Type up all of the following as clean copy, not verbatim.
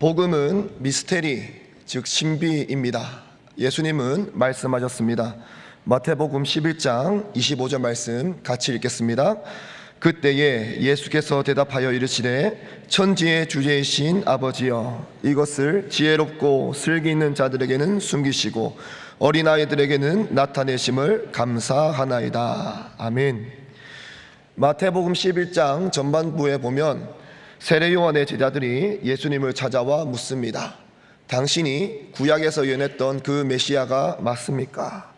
복음은 미스테리, 즉 신비입니다. 예수님은 말씀하셨습니다. 마태복음 11장 25절 말씀 같이 읽겠습니다. 그때에 예수께서 대답하여 이르시되 천지의 주제이신 아버지여, 이것을 지혜롭고 슬기 있는 자들에게는 숨기시고 어린아이들에게는 나타내심을 감사하나이다. 아멘. 마태복음 11장 전반부에 보면 세례 요한의 제자들이 예수님을 찾아와 묻습니다. 당신이 구약에서 예언했던 그 메시아가 맞습니까?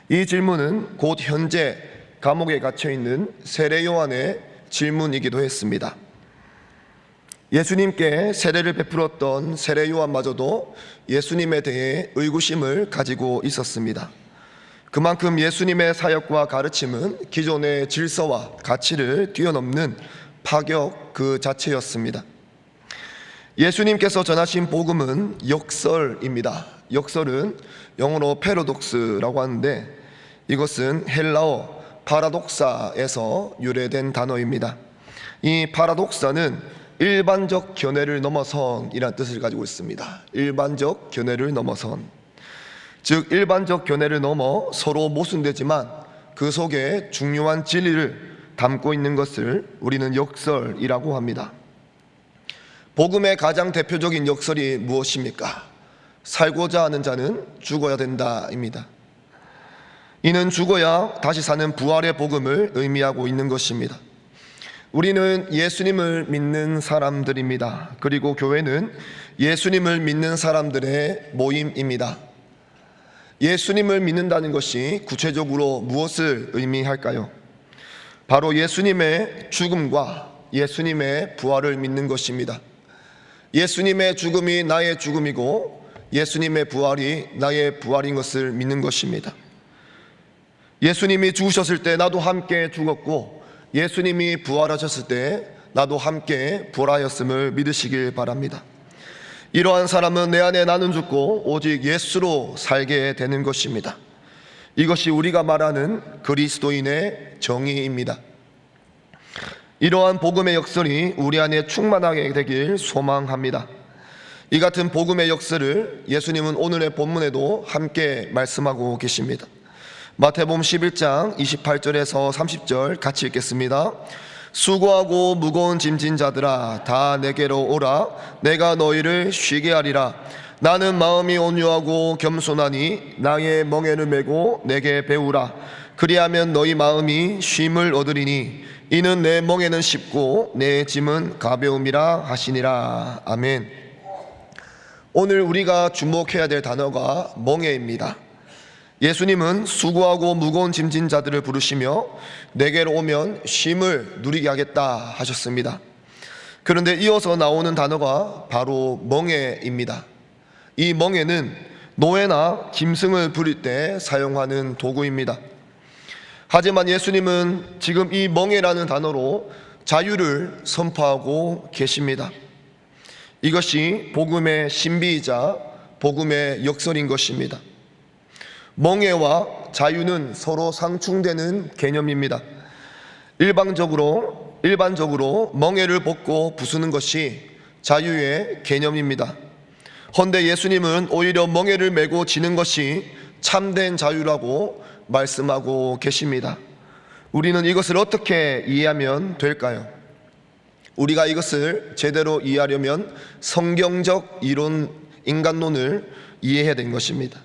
이 질문은 곧 현재 감옥에 갇혀 있는 세례 요한의 질문이기도 했습니다. 예수님께 세례를 베풀었던 세례 요한마저도 예수님에 대해 의구심을 가지고 있었습니다. 그만큼 예수님의 사역과 가르침은 기존의 질서와 가치를 뛰어넘는 파격 그 자체였습니다. 예수님께서 전하신 복음은 역설입니다. 역설은 영어로 패러독스라고 하는데 이것은 헬라어 파라독사에서 유래된 단어입니다. 이 파라독사는 일반적 견해를 넘어선 이란 뜻을 가지고 있습니다. 일반적 견해를 넘어선, 즉 일반적 견해를 넘어 서로 모순되지만 그 속에 중요한 진리를 담고 있는 것을 우리는 역설이라고 합니다. 복음의 가장 대표적인 역설이 무엇입니까? 살고자 하는 자는 죽어야 된다입니다. 이는 죽어야 다시 사는 부활의 복음을 의미하고 있는 것입니다. 우리는 예수님을 믿는 사람들입니다. 그리고 교회는 예수님을 믿는 사람들의 모임입니다. 예수님을 믿는다는 것이 구체적으로 무엇을 의미할까요? 바로 예수님의 죽음과 예수님의 부활을 믿는 것입니다. 예수님의 죽음이 나의 죽음이고 예수님의 부활이 나의 부활인 것을 믿는 것입니다. 예수님이 죽으셨을 때 나도 함께 죽었고 예수님이 부활하셨을 때 나도 함께 부활하였음을 믿으시길 바랍니다. 이러한 사람은 내 안에 나는 죽고 오직 예수로 살게 되는 것입니다. 이것이 우리가 말하는 그리스도인의 정의입니다. 이러한 복음의 역설이 우리 안에 충만하게 되길 소망합니다. 이 같은 복음의 역설을 예수님은 오늘의 본문에도 함께 말씀하고 계십니다. 마태복음 11장 28절에서 30절 같이 읽겠습니다. 수고하고 무거운 짐진 자들아 다 내게로 오라. 내가 너희를 쉬게 하리라. 나는 마음이 온유하고 겸손하니 나의 멍에를 메고 내게 배우라. 그리하면 너희 마음이 쉼을 얻으리니 이는 내 멍에는 쉽고 내 짐은 가벼움이라 하시니라. 아멘. 오늘 우리가 주목해야 될 단어가 멍에입니다. 예수님은 수고하고 무거운 짐진 자들을 부르시며 내게로 오면 쉼을 누리게 하겠다 하셨습니다. 그런데 이어서 나오는 단어가 바로 멍에입니다. 이 멍에는 노예나 짐승을 부릴 때 사용하는 도구입니다. 하지만 예수님은 지금 이 멍에라는 단어로 자유를 선포하고 계십니다. 이것이 복음의 신비이자 복음의 역설인 것입니다. 멍에와 자유는 서로 상충되는 개념입니다. 일반적으로 멍에를 벗고 부수는 것이 자유의 개념입니다. 헌데 예수님은 오히려 멍에를 메고 지는 것이 참된 자유라고 말씀하고 계십니다. 우리는 이것을 어떻게 이해하면 될까요? 우리가 이것을 제대로 이해하려면 성경적 이론, 인간론을 이해해야 되는 것입니다.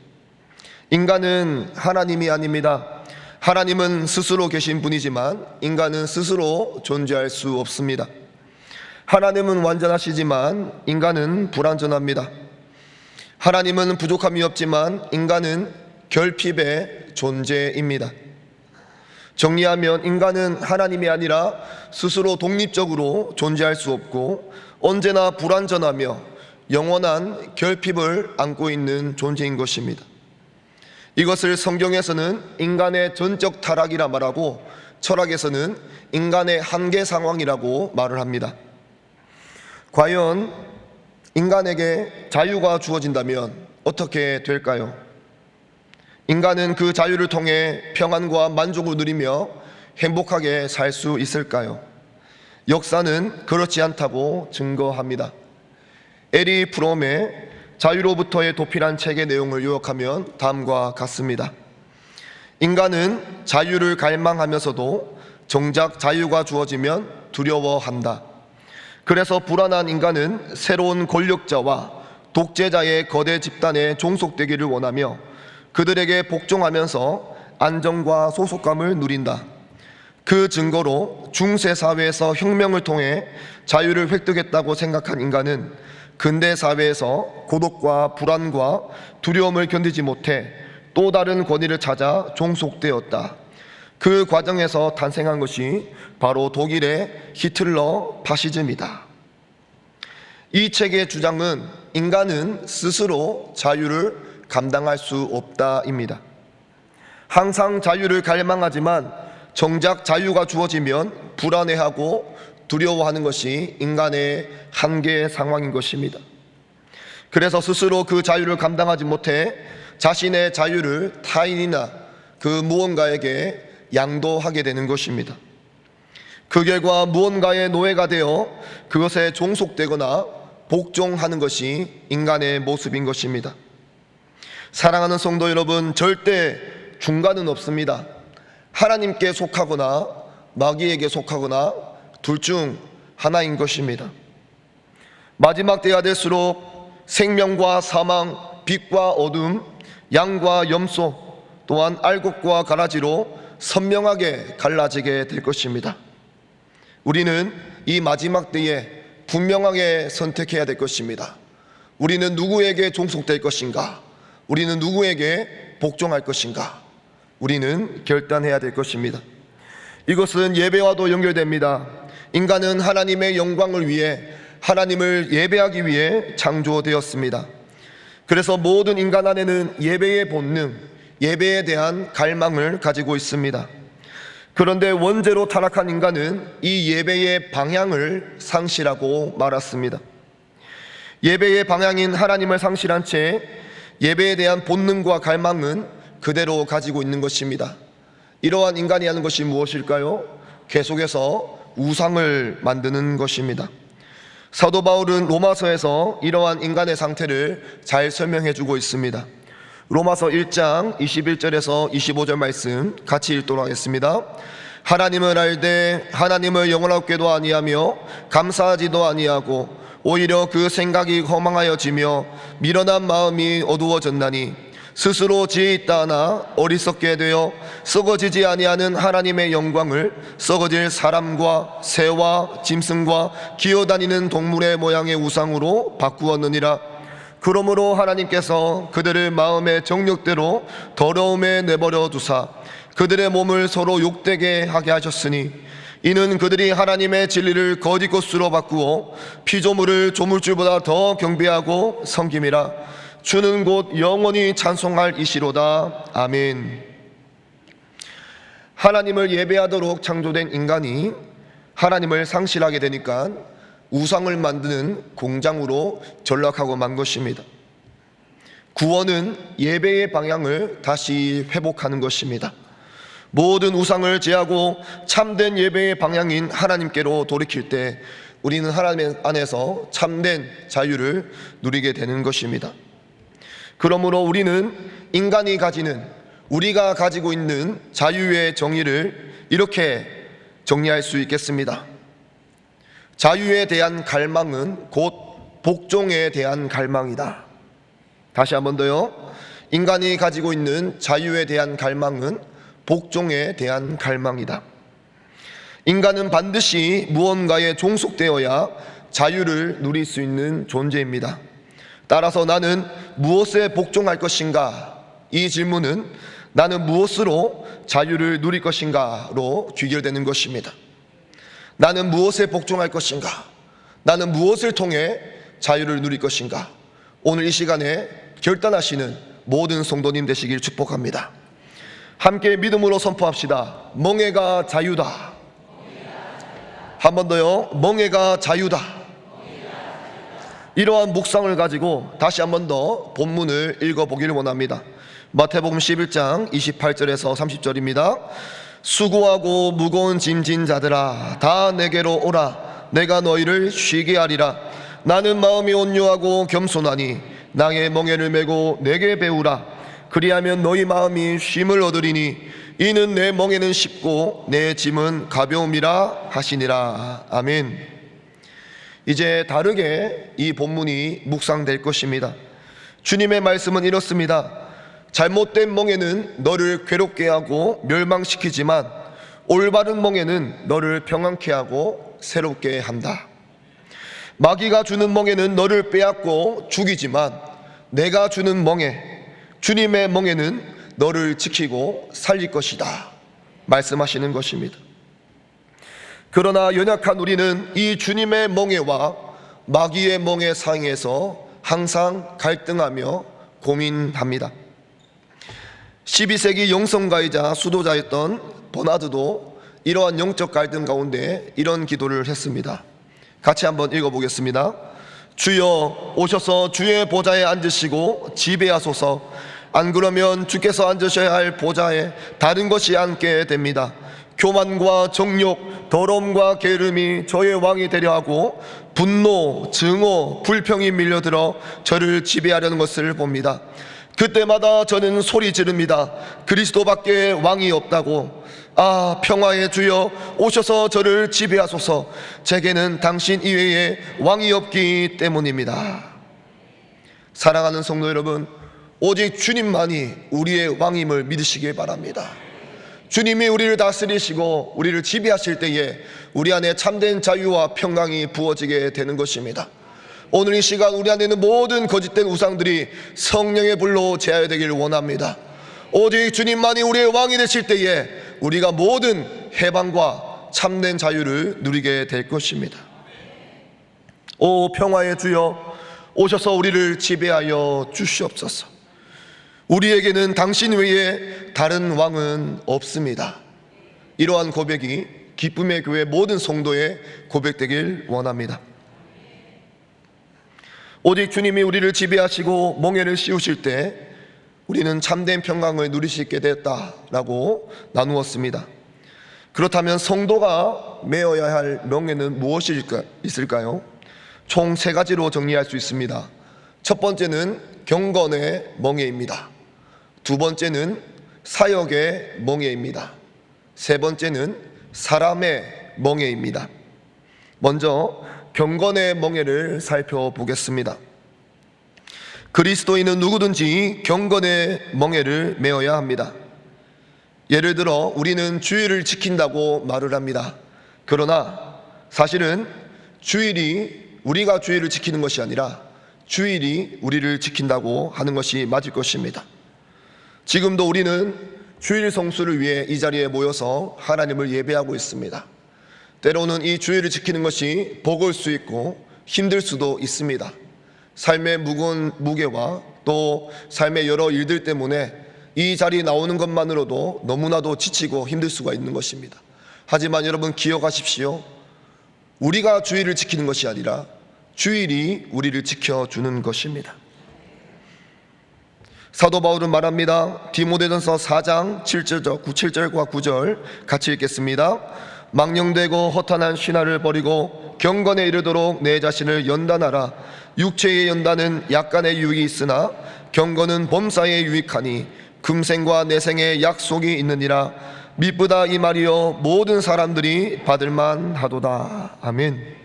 인간은 하나님이 아닙니다. 하나님은 스스로 계신 분이지만 인간은 스스로 존재할 수 없습니다. 하나님은 완전하시지만 인간은 불완전합니다. 하나님은 부족함이 없지만 인간은 결핍의 존재입니다. 정리하면 인간은 하나님이 아니라 스스로 독립적으로 존재할 수 없고 언제나 불완전하며 영원한 결핍을 안고 있는 존재인 것입니다. 이것을 성경에서는 인간의 전적 타락이라 말하고 철학에서는 인간의 한계 상황이라고 말을 합니다. 과연 인간에게 자유가 주어진다면 어떻게 될까요? 인간은 그 자유를 통해 평안과 만족을 누리며 행복하게 살 수 있을까요? 역사는 그렇지 않다고 증거합니다. 에리 프롬의 자유로부터의 도피란 책의 내용을 요약하면 다음과 같습니다. 인간은 자유를 갈망하면서도 정작 자유가 주어지면 두려워한다. 그래서 불안한 인간은 새로운 권력자와 독재자의 거대 집단에 종속되기를 원하며 그들에게 복종하면서 안정과 소속감을 누린다. 그 증거로 중세 사회에서 혁명을 통해 자유를 획득했다고 생각한 인간은 근대 사회에서 고독과 불안과 두려움을 견디지 못해 또 다른 권위를 찾아 종속되었다. 그 과정에서 탄생한 것이 바로 독일의 히틀러 파시즘이다. 이 책의 주장은 인간은 스스로 자유를 감당할 수 없다입니다. 항상 자유를 갈망하지만 정작 자유가 주어지면 불안해하고 두려워하는 것이 인간의 한계의 상황인 것입니다. 그래서 스스로 그 자유를 감당하지 못해 자신의 자유를 타인이나 그 무언가에게 양도하게 되는 것입니다. 그 결과 무언가의 노예가 되어 그것에 종속되거나 복종하는 것이 인간의 모습인 것입니다. 사랑하는 성도 여러분, 절대 중간은 없습니다. 하나님께 속하거나 마귀에게 속하거나 둘 중 하나인 것입니다. 마지막 때가 될수록 생명과 사망, 빛과 어둠, 양과 염소, 또한 알곡과 가라지로 선명하게 갈라지게 될 것입니다. 우리는 이 마지막 때에 분명하게 선택해야 될 것입니다. 우리는 누구에게 종속될 것인가? 우리는 누구에게 복종할 것인가? 우리는 결단해야 될 것입니다. 이것은 예배와도 연결됩니다. 인간은 하나님의 영광을 위해, 하나님을 예배하기 위해 창조되었습니다. 그래서 모든 인간 안에는 예배의 본능, 예배에 대한 갈망을 가지고 있습니다. 그런데 원죄로 타락한 인간은 이 예배의 방향을 상실하고 말았습니다. 예배의 방향인 하나님을 상실한 채 예배에 대한 본능과 갈망은 그대로 가지고 있는 것입니다. 이러한 인간이 하는 것이 무엇일까요? 계속해서 우상을 만드는 것입니다. 사도 바울은 로마서에서 이러한 인간의 상태를 잘 설명해 주고 있습니다. 로마서 1장 21절에서 25절 말씀 같이 읽도록 하겠습니다. 하나님을 알되 하나님을 영원하게도 아니하며 감사하지도 아니하고 오히려 그 생각이 허망하여지며 미련한 마음이 어두워졌나니 스스로 지혜 있다 하나 어리석게 되어 썩어지지 아니하는 하나님의 영광을 썩어질 사람과 새와 짐승과 기어다니는 동물의 모양의 우상으로 바꾸었느니라. 그러므로 하나님께서 그들을 마음의 정욕대로 더러움에 내버려 두사 그들의 몸을 서로 욕되게 하게 하셨으니 이는 그들이 하나님의 진리를 거짓 것으로 바꾸어 피조물을 조물주보다 더 경배하고 섬김이라. 주는 곧 영원히 찬송할 이시로다. 아멘. 하나님을 예배하도록 창조된 인간이 하나님을 상실하게 되니까 우상을 만드는 공장으로 전락하고 만 것입니다. 구원은 예배의 방향을 다시 회복하는 것입니다. 모든 우상을 제하고 참된 예배의 방향인 하나님께로 돌이킬 때 우리는 하나님 안에서 참된 자유를 누리게 되는 것입니다. 그러므로 우리는 인간이 가지는, 우리가 가지고 있는 자유의 정의를 이렇게 정리할 수 있겠습니다. 자유에 대한 갈망은 곧 복종에 대한 갈망이다. 다시 한 번 더요. 인간이 가지고 있는 자유에 대한 갈망은 복종에 대한 갈망이다. 인간은 반드시 무언가에 종속되어야 자유를 누릴 수 있는 존재입니다. 따라서 나는 무엇에 복종할 것인가? 이 질문은 나는 무엇으로 자유를 누릴 것인가로 귀결되는 것입니다. 나는 무엇에 복종할 것인가? 나는 무엇을 통해 자유를 누릴 것인가? 오늘 이 시간에 결단하시는 모든 성도님 되시길 축복합니다. 함께 믿음으로 선포합시다. 멍에가 자유다. 한 번 더요. 멍에가 자유다. 이러한 묵상을 가지고 다시 한 번 더 본문을 읽어보기를 원합니다. 마태복음 11장 28절에서 30절입니다. 수고하고 무거운 짐진 자들아 다 내게로 오라. 내가 너희를 쉬게 하리라. 나는 마음이 온유하고 겸손하니 나의 멍에를 메고 내게 배우라. 그리하면 너희 마음이 쉼을 얻으리니 이는 내 멍에는 쉽고 내 짐은 가벼움이라 하시니라. 아멘. 이제 다르게 이 본문이 묵상될 것입니다. 주님의 말씀은 이렇습니다. 잘못된 멍에는 너를 괴롭게 하고 멸망시키지만 올바른 멍에는 너를 평안케 하고 새롭게 한다. 마귀가 주는 멍에는 너를 빼앗고 죽이지만 내가 주는 멍에, 주님의 멍에는 너를 지키고 살릴 것이다 말씀하시는 것입니다. 그러나 연약한 우리는 이 주님의 멍에와 마귀의 멍에 사이에서 항상 갈등하며 고민합니다. 12세기 영성가이자 수도자였던 버나드도 이러한 영적 갈등 가운데 이런 기도를 했습니다. 같이 한번 읽어보겠습니다. 주여 오셔서 주의 보좌에 앉으시고 지배하소서. 안 그러면 주께서 앉으셔야 할 보좌에 다른 것이 앉게 됩니다. 교만과 정욕, 더러움과 게으름이 저의 왕이 되려 하고 분노, 증오, 불평이 밀려들어 저를 지배하려는 것을 봅니다. 그때마다 저는 소리 지릅니다. 그리스도밖에 왕이 없다고. 아, 평화의 주여 오셔서 저를 지배하소서. 제게는 당신 이외에 왕이 없기 때문입니다. 사랑하는 성도 여러분, 오직 주님만이 우리의 왕임을 믿으시길 바랍니다. 주님이 우리를 다스리시고 우리를 지배하실 때에 우리 안에 참된 자유와 평강이 부어지게 되는 것입니다. 오늘 이 시간 우리 안에 있는 모든 거짓된 우상들이 성령의 불로 제하되기를 원합니다. 오직 주님만이 우리의 왕이 되실 때에 우리가 모든 해방과 참된 자유를 누리게 될 것입니다. 오 평화의 주여 오셔서 우리를 지배하여 주시옵소서. 우리에게는 당신 외에 다른 왕은 없습니다. 이러한 고백이 기쁨의 교회 모든 성도의 고백되길 원합니다. 오직 주님이 우리를 지배하시고 멍에를 씌우실 때 우리는 참된 평강을 누릴 수 있게 됐다라고 나누었습니다. 그렇다면 성도가 메어야 할 멍에는 무엇이 있을까요? 총 3가지로 정리할 수 있습니다. 첫 번째는 경건의 멍에입니다. 두 번째는 사역의 멍에입니다. 세 번째는 사람의 멍에입니다. 먼저 경건의 멍에를 살펴보겠습니다. 그리스도인은 누구든지 경건의 멍에를 메어야 합니다. 예를 들어 우리는 주일을 지킨다고 말을 합니다. 그러나 사실은 주일이 우리가 주일을 지키는 것이 아니라 주일이 우리를 지킨다고 하는 것이 맞을 것입니다. 지금도 우리는 주일 성수를 위해 이 자리에 모여서 하나님을 예배하고 있습니다. 때로는 이 주일을 지키는 것이 버거울 수 있고 힘들 수도 있습니다. 삶의 무거운 무게와 또 삶의 여러 일들 때문에 이 자리에 나오는 것만으로도 너무나도 지치고 힘들 수가 있는 것입니다. 하지만 여러분 기억하십시오. 우리가 주일을 지키는 것이 아니라 주일이 우리를 지켜주는 것입니다. 사도 바울은 말합니다. 디모데전서 4장 7절과 9절 같이 읽겠습니다. 망령되고 허탄한 신화를 버리고 경건에 이르도록 내 자신을 연단하라. 육체의 연단은 약간의 유익이 있으나 경건은 범사에 유익하니 금생과 내생의 약속이 있느니라. 미쁘다 이 말이여 모든 사람들이 받을만 하도다. 아멘.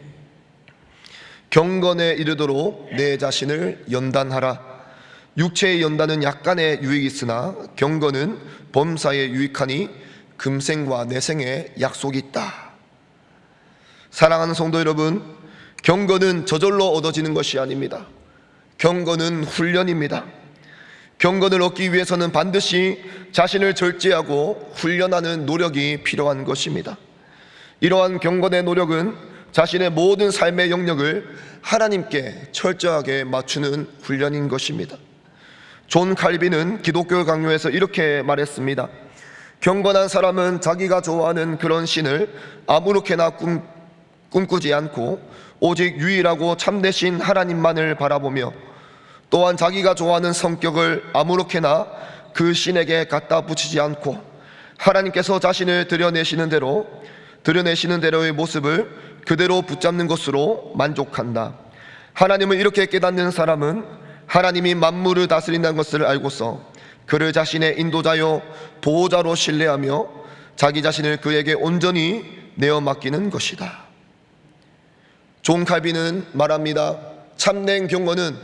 경건에 이르도록 내 자신을 연단하라. 육체의 연단은 약간의 유익이 있으나 경건은 범사에 유익하니 금생과 내생의 약속이 있다. 사랑하는 성도 여러분, 경건은 저절로 얻어지는 것이 아닙니다. 경건은 훈련입니다. 경건을 얻기 위해서는 반드시 자신을 절제하고 훈련하는 노력이 필요한 것입니다. 이러한 경건의 노력은 자신의 모든 삶의 영역을 하나님께 철저하게 맞추는 훈련인 것입니다. 존 칼빈은 기독교 강요에서 이렇게 말했습니다. 경건한 사람은 자기가 좋아하는 그런 신을 아무렇게나 꿈꾸지 않고 오직 유일하고 참되신 하나님만을 바라보며 또한 자기가 좋아하는 성격을 아무렇게나 그 신에게 갖다 붙이지 않고 하나님께서 자신을 드러내시는 대로의 모습을 그대로 붙잡는 것으로 만족한다. 하나님을 이렇게 깨닫는 사람은 하나님이 만물을 다스린다는 것을 알고서 그를 자신의 인도자요 보호자로 신뢰하며 자기 자신을 그에게 온전히 내어 맡기는 것이다. 존 칼빈은 말합니다. 참된 경건은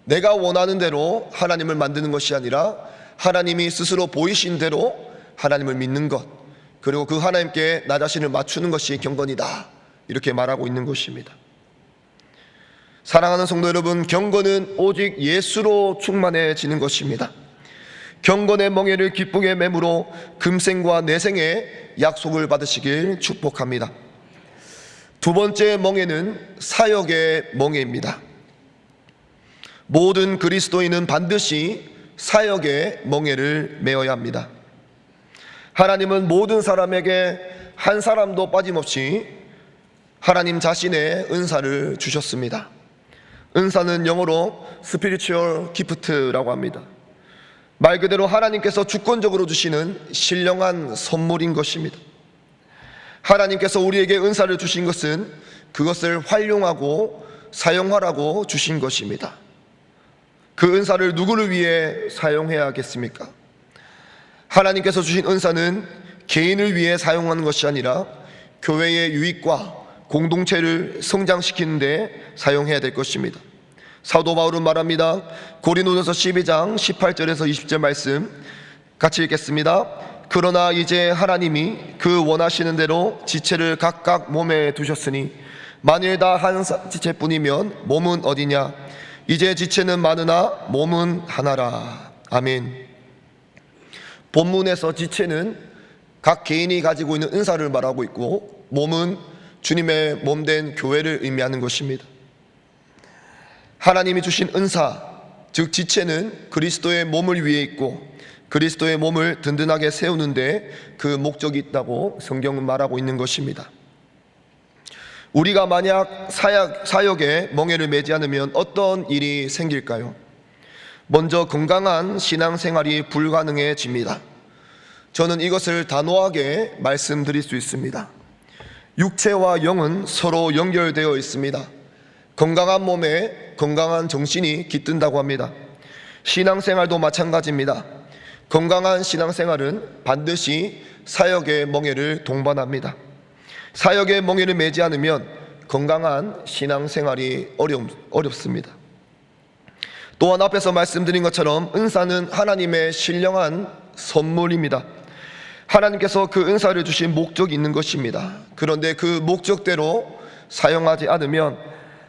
내가 원하는 대로 하나님을 만드는 것이 아니라 하나님이 스스로 보이신 대로 하나님을 믿는 것, 그리고 그 하나님께 나 자신을 맞추는 것이 경건이다, 이렇게 말하고 있는 것입니다. 사랑하는 성도 여러분, 경건은 오직 예수로 충만해지는 것입니다. 경건의 멍에를 기쁘게 매물어 금생과 내생의 약속을 받으시길 축복합니다. 두 번째 멍에는 사역의 멍에입니다. 모든 그리스도인은 반드시 사역의 멍에를 메어야 합니다. 하나님은 모든 사람에게 한 사람도 빠짐없이 하나님 자신의 은사를 주셨습니다. 은사는 영어로 spiritual gift라고 합니다. 말 그대로 하나님께서 주권적으로 주시는 신령한 선물인 것입니다. 하나님께서 우리에게 은사를 주신 것은 그것을 활용하고 사용하라고 주신 것입니다. 그 은사를 누구를 위해 사용해야겠습니까? 하나님께서 주신 은사는 개인을 위해 사용하는 것이 아니라 교회의 유익과 공동체를 성장시키는 데 사용해야 될 것입니다. 사도 바울은 말합니다. 고린도전서 12장 18절에서 20절 말씀 같이 읽겠습니다. 그러나 이제 하나님이 그 원하시는 대로 지체를 각각 몸에 두셨으니 만일 다 한 지체뿐이면 몸은 어디냐? 이제 지체는 많으나 몸은 하나라. 아멘. 본문에서 지체는 각 개인이 가지고 있는 은사를 말하고 있고, 몸은 주님의 몸된 교회를 의미하는 것입니다. 하나님이 주신 은사, 즉 지체는 그리스도의 몸을 위해 있고 그리스도의 몸을 든든하게 세우는데 그 목적이 있다고 성경은 말하고 있는 것입니다. 우리가 만약 사역에 멍에를 매지 않으면 어떤 일이 생길까요? 먼저 건강한 신앙생활이 불가능해집니다. 저는 이것을 단호하게 말씀드릴 수 있습니다. 육체와 영은 서로 연결되어 있습니다. 건강한 몸에 건강한 정신이 깃든다고 합니다. 신앙생활도 마찬가지입니다. 건강한 신앙생활은 반드시 사역의 멍에를 동반합니다. 사역의 멍에를 매지 않으면 건강한 신앙생활이 어렵습니다. 또한 앞에서 말씀드린 것처럼 은사는 하나님의 신령한 선물입니다. 하나님께서 그 은사를 주신 목적이 있는 것입니다. 그런데 그 목적대로 사용하지 않으면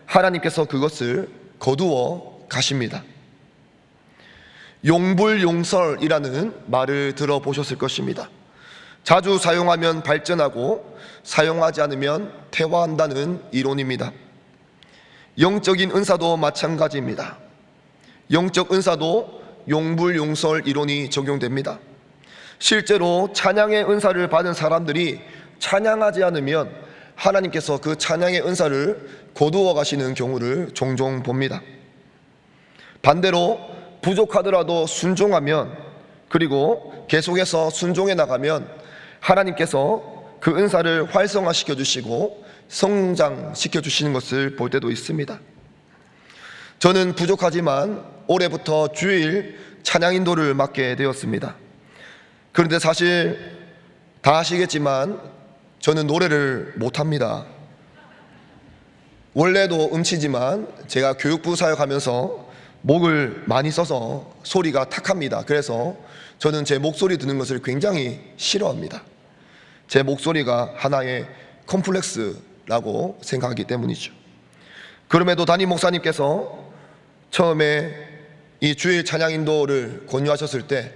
하나님께서 그것을 거두어 가십니다. 용불용설이라는 말을 들어보셨을 것입니다. 자주 사용하면 발전하고 사용하지 않으면 퇴화한다는 이론입니다. 영적인 은사도 마찬가지입니다. 영적 은사도 용불용설 이론이 적용됩니다. 실제로 찬양의 은사를 받은 사람들이 찬양하지 않으면 하나님께서 그 찬양의 은사를 거두어 가시는 경우를 종종 봅니다. 반대로 부족하더라도 순종하면, 그리고 계속해서 순종해 나가면 하나님께서 그 은사를 활성화시켜 주시고 성장시켜 주시는 것을 볼 때도 있습니다. 저는 부족하지만 올해부터 주일 찬양 인도를 맡게 되었습니다. 그런데 사실 다 아시겠지만 저는 노래를 못합니다. 원래도 음치지만 제가 교육부 사역하면서 목을 많이 써서 소리가 탁합니다. 그래서 저는 제 목소리 듣는 것을 굉장히 싫어합니다. 제 목소리가 하나의 컴플렉스라고 생각하기 때문이죠. 그럼에도 담임 목사님께서 처음에 이 주일 찬양 인도를 권유하셨을 때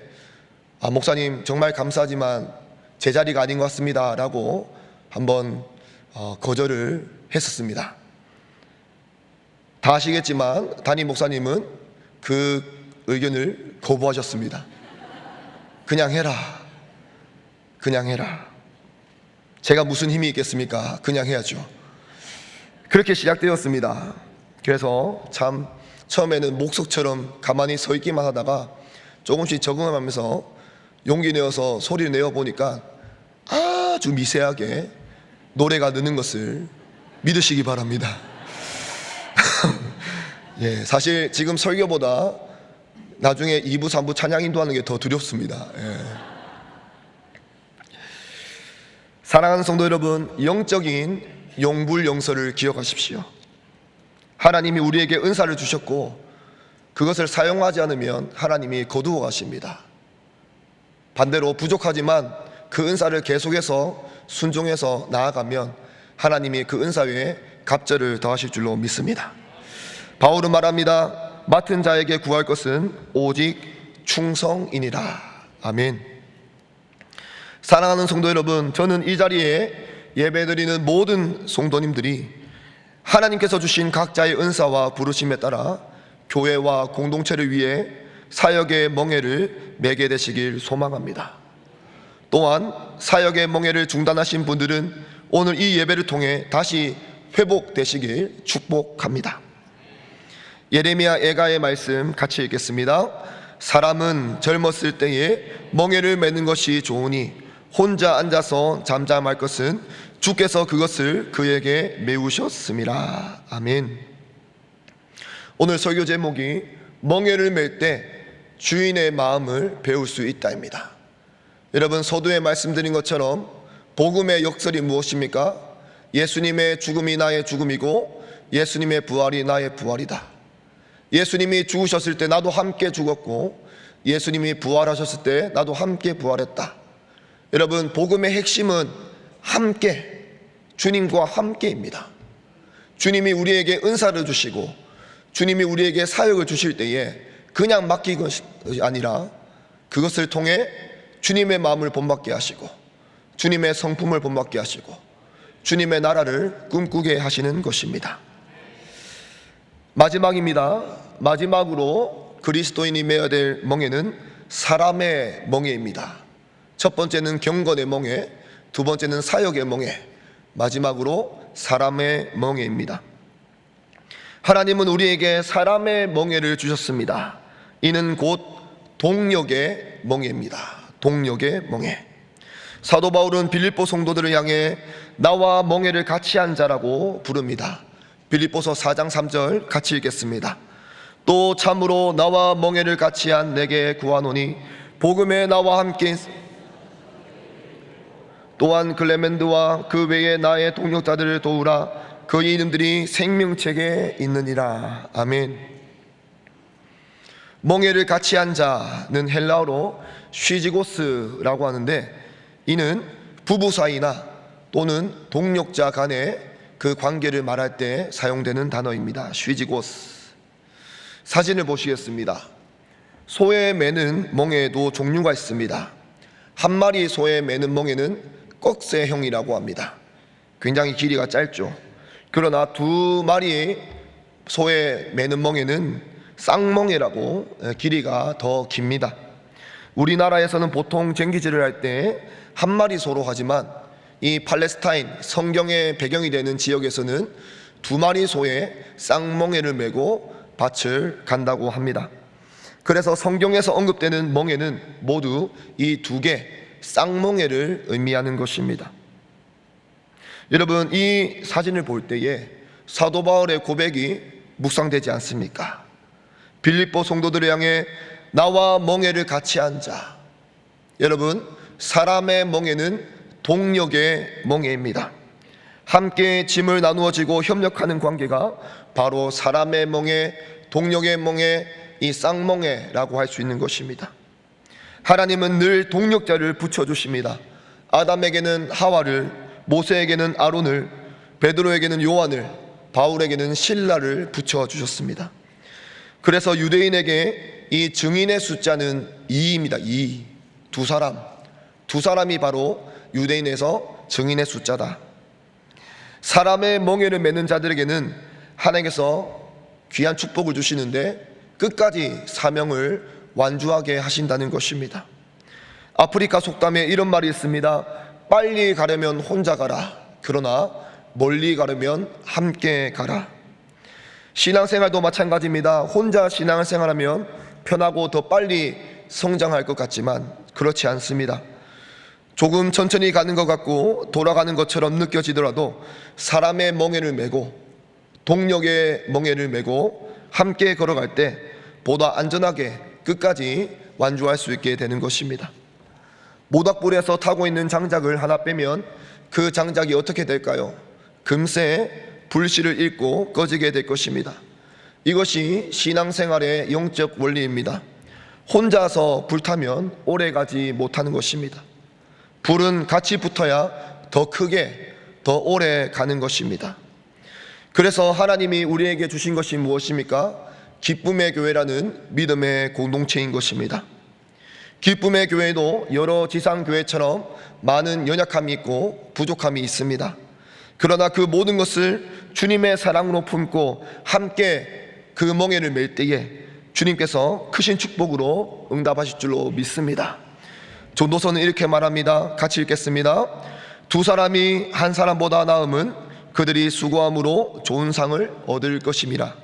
목사님 정말 감사하지만 제 자리가 아닌 것 같습니다 라고 한번 거절을 했었습니다. 다 아시겠지만 담임 목사님은 그 의견을 거부하셨습니다. 그냥 해라, 그냥 해라. 제가 무슨 힘이 있겠습니까? 그냥 해야죠. 그렇게 시작되었습니다. 그래서 참 처음에는 목석처럼 가만히 서 있기만 하다가 조금씩 적응하면서 용기 내어서 소리를 내어보니까 아주 미세하게 노래가 느는 것을 믿으시기 바랍니다. 예, 사실 지금 설교보다 나중에 2부, 3부 찬양 인도하는 게 더 두렵습니다. 예. 사랑하는 성도 여러분, 영적인 용불용서를 기억하십시오. 하나님이 우리에게 은사를 주셨고 그것을 사용하지 않으면 하나님이 거두어 가십니다. 반대로 부족하지만 그 은사를 계속해서 순종해서 나아가면 하나님이 그 은사 위에 갑절을 더하실 줄로 믿습니다. 바울은 말합니다. 맡은 자에게 구할 것은 오직 충성이니라. 아멘. 사랑하는 성도 여러분, 저는 이 자리에 예배드리는 모든 성도님들이 하나님께서 주신 각자의 은사와 부르심에 따라 교회와 공동체를 위해 사역의 멍에를 매게 되시길 소망합니다. 또한 사역의 멍에를 중단하신 분들은 오늘 이 예배를 통해 다시 회복되시길 축복합니다. 예레미야 애가의 말씀 같이 읽겠습니다. 사람은 젊었을 때에 멍에를 매는 것이 좋으니 혼자 앉아서 잠잠할 것은 주께서 그것을 그에게 메우셨음이라. 아멘. 오늘 설교 제목이 멍에를 맬 때 주인의 마음을 배울 수 있다입니다. 여러분, 서두에 말씀드린 것처럼 복음의 역설이 무엇입니까? 예수님의 죽음이 나의 죽음이고 예수님의 부활이 나의 부활이다. 예수님이 죽으셨을 때 나도 함께 죽었고 예수님이 부활하셨을 때 나도 함께 부활했다. 여러분, 복음의 핵심은 함께, 주님과 함께입니다. 주님이 우리에게 은사를 주시고 주님이 우리에게 사역을 주실 때에 그냥 맡긴 것이 아니라 그것을 통해 주님의 마음을 본받게 하시고 주님의 성품을 본받게 하시고 주님의 나라를 꿈꾸게 하시는 것입니다. 마지막입니다. 마지막으로 그리스도인이 매어야 될 멍에는 사람의 멍에입니다. 첫 번째는 경건의 멍에, 두 번째는 사역의 멍에, 마지막으로 사람의 멍에입니다. 하나님은 우리에게 사람의 멍에를 주셨습니다. 이는 곧 동력의 멍에입니다. 동력의 멍에. 사도 바울은 빌립보 성도들을 향해 나와 멍에를 같이 한 자라고 부릅니다. 빌립보서 4장 3절 같이 읽겠습니다. 또 참으로 나와 멍에를 같이 한 내게 구하노니 복음에 나와 함께 또한 클레멘드와 그 외에 나의 동력자들을 도우라. 그 이름들이 생명책에 있느니라. 아멘. 멍에를 같이 한 자는 헬라어로 쉬지고스라고 하는데 이는 부부 사이나 또는 동력자 간의 그 관계를 말할 때 사용되는 단어입니다. 쉬지고스. 사진을 보시겠습니다. 소에 매는 멍에도 종류가 있습니다. 한 마리 소에 매는 멍에는 꺽쇠형이라고 합니다. 굉장히 길이가 짧죠. 그러나 두 마리 소에 매는 멍에는 쌍멍에라고 길이가 더 깁니다. 우리나라에서는 보통 쟁기질을 할 때 한 마리 소로 하지만 이 팔레스타인 성경의 배경이 되는 지역에서는 두 마리 소에 쌍멍에를 메고 밭을 간다고 합니다. 그래서 성경에서 언급되는 멍에는 모두 이 두 개 쌍멍에를 의미하는 것입니다. 여러분, 이 사진을 볼 때에 사도 바울의 고백이 묵상되지 않습니까? 빌립보 성도들을 향해 나와 멍에를 같이 한 자. 여러분, 사람의 멍에는 동력의 멍에입니다. 함께 짐을 나누어 지고 협력하는 관계가 바로 사람의 멍에, 동력의 멍에, 이 쌍멍에라고 할 수 있는 것입니다. 하나님은 늘 동력자를 붙여주십니다. 아담에게는 하와를, 모세에게는 아론을, 베드로에게는 요한을, 바울에게는 실라를 붙여주셨습니다. 그래서 유대인에게 이 증인의 숫자는 2입니다. 2. 두 사람이 바로 유대인에서 증인의 숫자다. 사람의 멍에를 매는 자들에게는 하나님께서 귀한 축복을 주시는데 끝까지 사명을 완주하게 하신다는 것입니다. 아프리카 속담에 이런 말이 있습니다. 빨리 가려면 혼자 가라. 그러나 멀리 가려면 함께 가라. 신앙생활도 마찬가지입니다. 혼자 신앙생활하면 편하고 더 빨리 성장할 것 같지만 그렇지 않습니다. 조금 천천히 가는 것 같고 돌아가는 것처럼 느껴지더라도 사람의 멍에를 메고 동력의 멍에를 메고 함께 걸어갈 때 보다 안전하게 끝까지 완주할 수 있게 되는 것입니다. 모닥불에서 타고 있는 장작을 하나 빼면 그 장작이 어떻게 될까요? 금세 불씨를 잃고 꺼지게 될 것입니다. 이것이 신앙생활의 영적 원리입니다. 혼자서 불타면 오래 가지 못하는 것입니다. 불은 같이 붙어야 더 크게, 더 오래 가는 것입니다. 그래서 하나님이 우리에게 주신 것이 무엇입니까? 기쁨의 교회라는 믿음의 공동체인 것입니다. 기쁨의 교회도 여러 지상교회처럼 많은 연약함이 있고 부족함이 있습니다. 그러나 그 모든 것을 주님의 사랑으로 품고 함께 그 멍에를 맬 때에 주님께서 크신 축복으로 응답하실 줄로 믿습니다. 전도서는 이렇게 말합니다. 같이 읽겠습니다. 두 사람이 한 사람보다 나음은 그들이 수고함으로 좋은 상을 얻을 것임이라.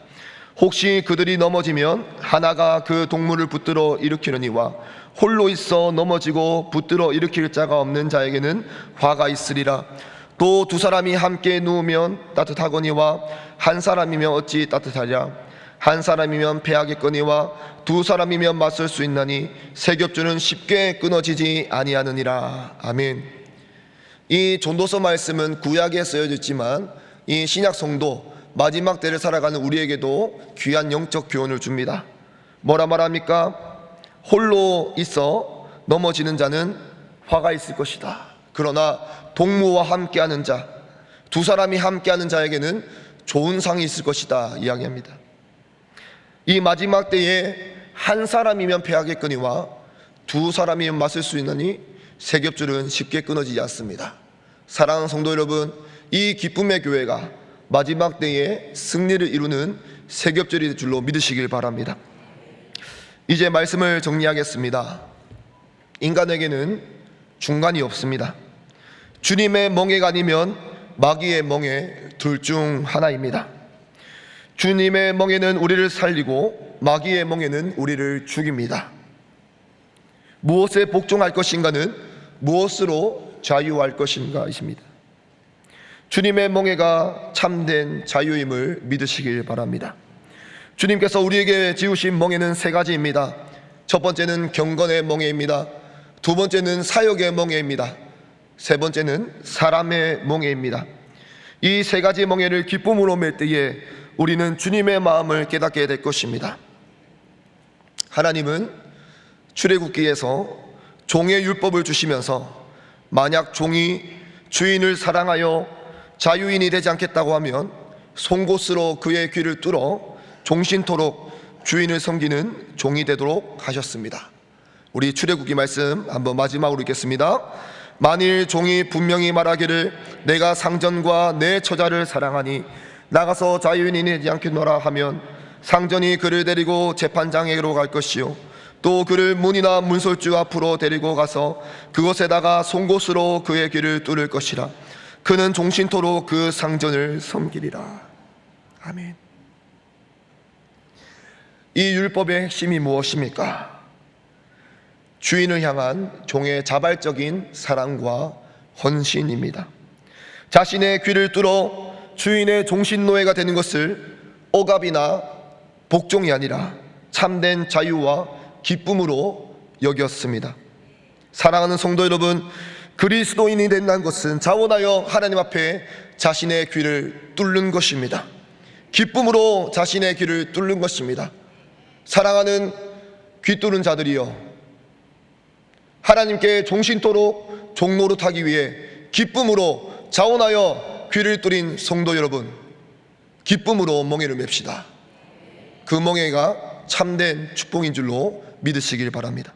혹시 그들이 넘어지면 하나가 그 동물을 붙들어 일으키려니와 홀로 있어 넘어지고 붙들어 일으킬 자가 없는 자에게는 화가 있으리라. 또 두 사람이 함께 누우면 따뜻하거니와 한 사람이면 어찌 따뜻하랴. 한 사람이면 패하겠거니와 두 사람이면 맞설 수 있나니 세 겹줄은 쉽게 끊어지지 아니하느니라. 아멘. 이 전도서 말씀은 구약에 쓰여졌지만 이 신약 성도 마지막 때를 살아가는 우리에게도 귀한 영적 교훈을 줍니다. 뭐라 말합니까? 홀로 있어 넘어지는 자는 화가 있을 것이다. 그러나 동무와 함께하는 자, 두 사람이 함께하는 자에게는 좋은 상이 있을 것이다 이야기합니다. 이 마지막 때에 한 사람이면 패하겠거니와 두 사람이면 맞설 수 있느니 세 겹줄은 쉽게 끊어지지 않습니다. 사랑하는 성도 여러분, 이 기쁨의 교회가 마지막 때에 승리를 이루는 세 겹줄이 될 줄로 믿으시길 바랍니다. 이제 말씀을 정리하겠습니다. 인간에게는 중간이 없습니다. 주님의 멍에가 아니면 마귀의 멍에 둘 중 하나입니다. 주님의 멍에는 우리를 살리고 마귀의 멍에는 우리를 죽입니다. 무엇에 복종할 것인가는 무엇으로 자유할 것인가 있습니다. 주님의 멍에가 참된 자유임을 믿으시길 바랍니다. 주님께서 우리에게 지으신 멍에는 세 가지입니다. 첫 번째는 경건의 멍에입니다. 두 번째는 사역의 멍에입니다. 세 번째는 사람의 멍에입니다. 이 세 가지 멍에를 기쁨으로 맬 때에 우리는 주님의 마음을 깨닫게 될 것입니다. 하나님은 출애굽기에서 종의 율법을 주시면서 만약 종이 주인을 사랑하여 자유인이 되지 않겠다고 하면 송곳으로 그의 귀를 뚫어 종신토록 주인을 섬기는 종이 되도록 하셨습니다. 우리 출애굽기 말씀 한번 마지막으로 읽겠습니다. 만일 종이 분명히 말하기를 내가 상전과 내 처자를 사랑하니 나가서 자유인이 되지 않겠노라 하면 상전이 그를 데리고 재판장에게로 갈 것이요 또 그를 문이나 문설주 앞으로 데리고 가서 그곳에다가 송곳으로 그의 귀를 뚫을 것이라. 그는 종신토록 그 상전을 섬기리라. 아멘. 이 율법의 핵심이 무엇입니까? 주인을 향한 종의 자발적인 사랑과 헌신입니다. 자신의 귀를 뚫어 주인의 종신노예가 되는 것을 억압이나 복종이 아니라 참된 자유와 기쁨으로 여겼습니다. 사랑하는 성도 여러분, 그리스도인이 된다는 것은 자원하여 하나님 앞에 자신의 귀를 뚫는 것입니다. 기쁨으로 자신의 귀를 뚫는 것입니다. 사랑하는 귀 뚫은 자들이여, 하나님께 종신토록 종노릇하기 위해 기쁨으로 자원하여 귀를 뚫린 성도 여러분, 기쁨으로 멍에를 맵시다. 그 멍에가 참된 축복인 줄로 믿으시길 바랍니다.